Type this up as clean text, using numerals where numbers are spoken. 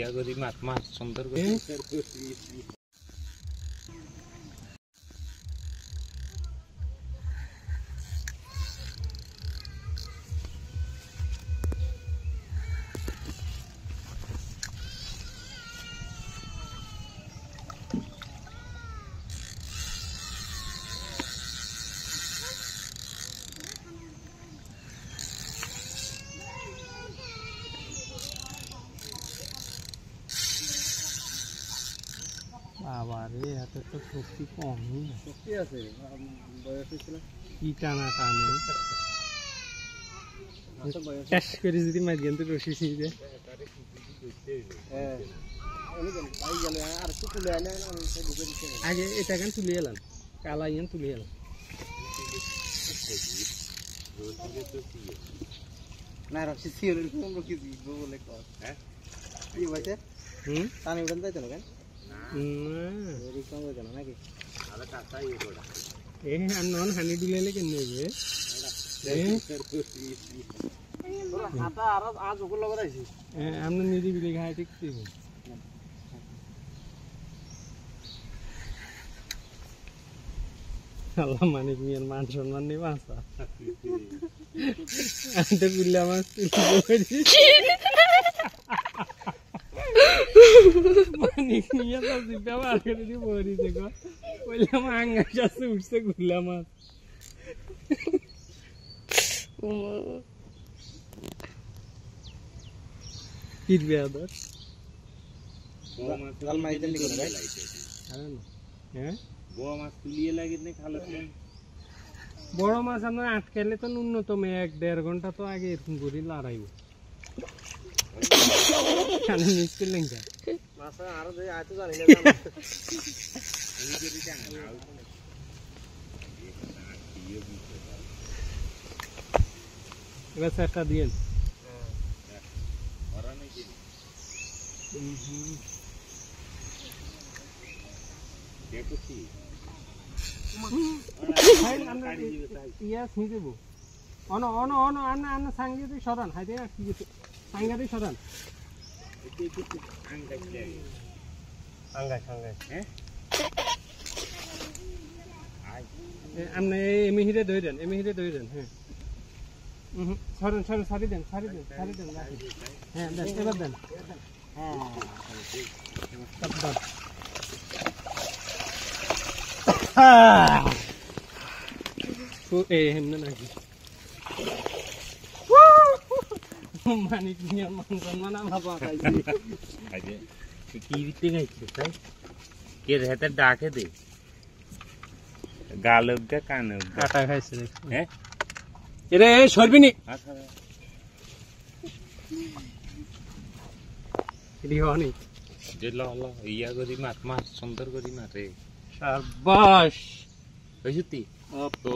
ইয়া করি মাছ মাছ সুন্দর করে বাবা রে এত তো শক্তি কমই না শক্তি আছে বয়স হয়েছিল কি টানা টানে শেষ করে যদি মাছ গেন তো রশি ছিঁড়ে আগে এটা গান তুলে এলাম কালা ইয়ান তুলে এলাম না রশি ছিল রশি বলে হ্যাঁ কি বলছে পানি উঠান যাইতো না কেন হানি দিলে কেন আমরা নিরিবিলি খাই ঠিক আল্লাহ মানিক মিয়ার মান সম্মান নেই বাঁচা বুঝলে আমার মানিক মিয়া তো জিপা বার করে দিয়ে বলিছে গো বললাম আঙ্গাস আছে উঠছে গুলা মাছ কিরবে আদর বড় মাছ আপনার আটকাইলে তো ন্যূনতম 1-1.5 ঘন্টা তো আগে এরকম করে লড়াইব মিস করলেন এবার চারটা দিয়ে সাংঘাতিক সরান হাইতে আটকে গেছে সাংঘাতিক সরান আপনি এমিহিরে ধরেন হ্যাঁ সরেন সারি দেন হ্যাঁ দেন এবার দেন নাকি মানিক মিয়া মান সম্মান ভাবা কি দিতে গাইছে তাই কে হাতে ডাকে দে গালগা কানগা কাটা খাইছে হ্যাঁ এরে সরবিনি এডি হনি জেল হলো ইয়া করি মাছ সুন্দর করি মারে শাবাশ হইছতি ও